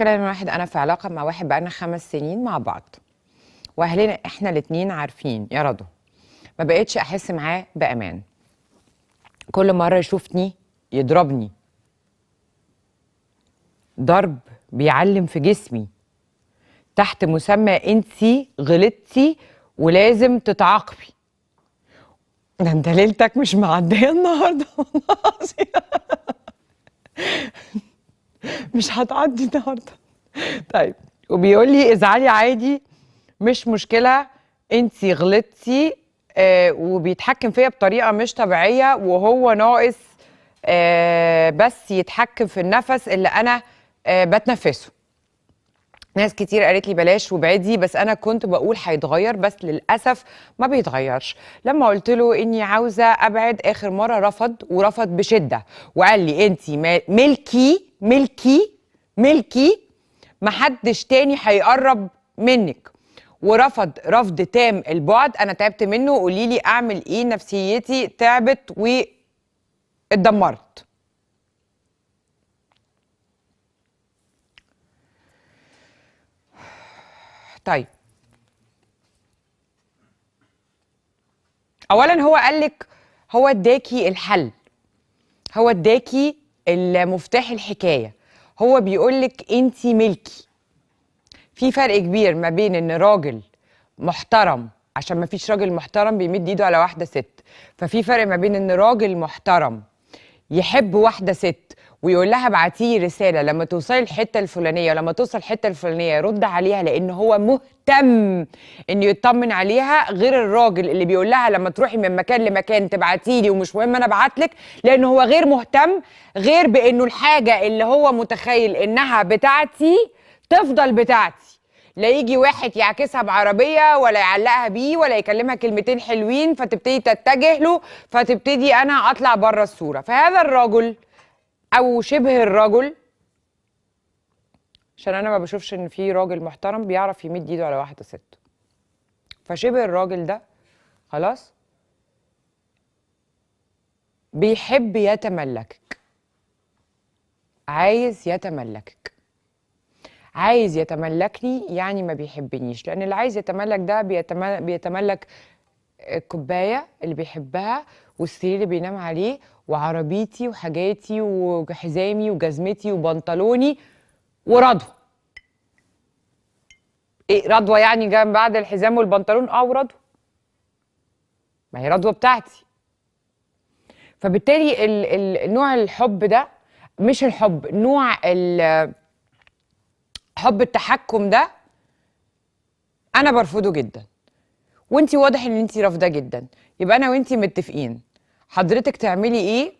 المشكلة ان انا في علاقة مع واحد بقالنا 5 سنين مع بعض، واهلنا احنا الاتنين عارفين يا رضوى ما بقتش احس معاه بامان. كل مرة يشوفني يضربني ضرب بيعلم في جسمي تحت مسمى انتي غلطتي ولازم تتعاقبي. ده انت ليلتك مش معدية النهارده والله العظيم. مش هتعدي النهارده. طيب، وبيقول لي ازعلي عادي مش مشكلة، انتي غلطتي. وبيتحكم فيا بطريقة مش طبيعية، وهو ناقص بس يتحكم في النفس اللي انا بتنفسه. ناس كتير قالت لي بلاش وابعدي، بس انا كنت بقول هيتغير، بس للاسف ما بيتغيرش. لما قلت له اني عاوزه ابعد اخر مره رفض، ورفض بشده، وقال لي انتي ملكي ملكي ملكي، محدش تاني هيقرب منك. ورفض رفض تام البعد. انا تعبت منه، قولي لي اعمل ايه؟ نفسيتي تعبت واتدمرت. طيب، اولا هو قالك، هو اداكي الحل، هو اداكي المفتاح الحكايه، هو بيقولك انتي ملكي. في فرق كبير ما بين ان راجل محترم، عشان ما فيش راجل محترم بيمد ايده على واحده ست، ففي فرق ما بين ان راجل محترم يحب واحده ست ويقول لها ابعتي لي رساله لما توصلي الحته الفلانيه، ولما توصل الحته الفلانيه يرد عليها لان هو مهتم انه يطمن عليها، غير الراجل اللي بيقول لها لما تروحي من مكان لمكان تبعتي لي ومش مهم انا ابعت لك، لان هو غير مهتم، غير بانه الحاجه اللي هو متخيل انها بتاعتي تفضل بتاعتي. لا يجي واحد يعكسها بعربيه ولا يعلقها بيه ولا يكلمها كلمتين حلوين فتبتدي تتجه له، فتبتدي انا اطلع بره الصوره. فهذا الرجل او شبه الرجل، عشان انا ما بشوفش ان في راجل محترم بيعرف يمد ايده على واحده ست، فشبه الراجل ده خلاص بيحب يتملكك، عايز يتملكك، عايز يتملكني، يعني ما بيحبنيش. لان اللي عايز يتملك ده بيتملك الكوبايه اللي بيحبها، والسرير اللي بينام عليه، وعربيتي وحاجاتي وحزامي وجزمتي وبنطلوني ورضوى. ايه رضوى يعني جايه من بعد الحزام والبنطلون؟ ورضوى، ما هي رضوى بتاعتي. فبالتالي نوع الحب ده، مش الحب، نوع حب التحكم ده انا برفضه جدا، وانتي واضح ان انتي رافضاه جدا. يبقى انا وانتي متفقين حضرتك تعملي ايه.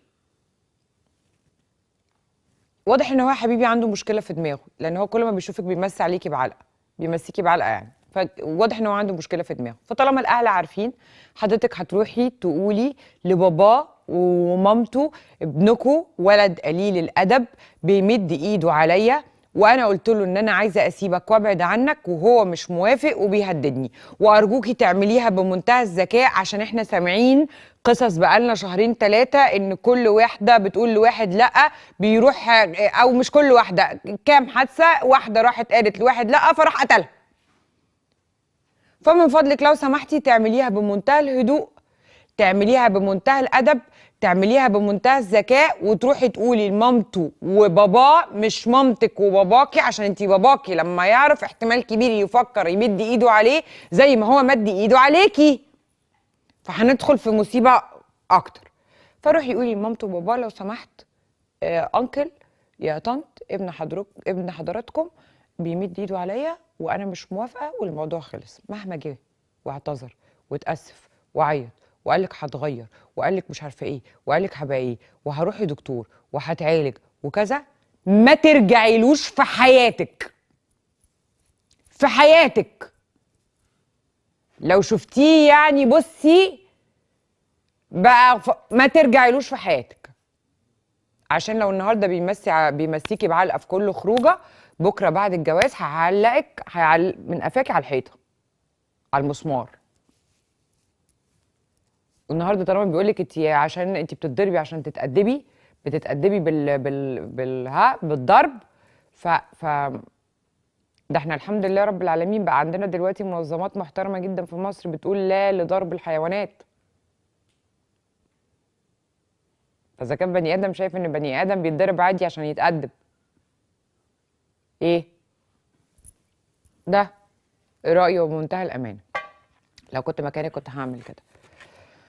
واضح ان هو حبيبي عنده مشكله في دماغه، لان هو كل ما بيشوفك بيمسي عليكي بعلقه، بيمسيكي بعلقه يعني، فواضح ان هو عنده مشكله في دماغه. فطالما الاهل عارفين، حضرتك هتروحي تقولي لباباه ومامته ابنكم ولد قليل الادب بيمد ايده عليا، وانا قلت له ان انا عايزه اسيبك وابعد عنك وهو مش موافق وبيهددني، وارجوكي تعمليها بمنتهى الذكاء، عشان احنا سامعين قصص بقالنا 2 3 ان كل واحده بتقول لواحد لا بيروح، او مش كل واحده، كام حادثه واحده راحت قالت لواحد لا فراح قتلها. فمن فضلك لو سمحتي تعمليها بمنتهى الهدوء، تعمليها بمنتهى الادب، تعمليها بمنتهى الذكاء، وتروحي تقولي لمامته وباباه مش مامتك وباباكي، عشان انتي باباكي لما يعرف احتمال كبير يفكر يمد ايده عليه زي ما هو مد ايده عليكي، فهندخل في مصيبه اكتر. فروحي قولي لمامته وباباه لو سمحت انكل يا طنط، ابن حضراتكم بيمد ايده عليا وانا مش موافقه، والموضوع خلص. مهما جه واعتذر واتاسف وعيط وقال لك هتغير وقال لك مش عارفه ايه وقال لك هبقى ايه وهروح لدكتور وهتعالج وكذا، ما ترجعيلوش في حياتك. في حياتك لو شفتيه يعني بصي بقى ما ترجعيلوش في حياتك، عشان لو النهارده بيمسيكي بعلقه في كل خروجه، بكره بعد الجواز هعلقك من قفاكي على الحيطه، على المسمار. والنهارده طالما بيقولك انت عشان انت بتتضربي عشان تتأدبي، بتتأدبي بالضرب، ف ف ده احنا الحمد لله رب العالمين بقى عندنا دلوقتي منظمات محترمة جدا في مصر بتقول لا لضرب الحيوانات. فاذا كان بني ادم شايف ان بني ادم بيتضرب عادي عشان يتأدب، ايه ده رأيي وبمنتهى الأمانة. لو كنت مكاني كنت هعمل كده.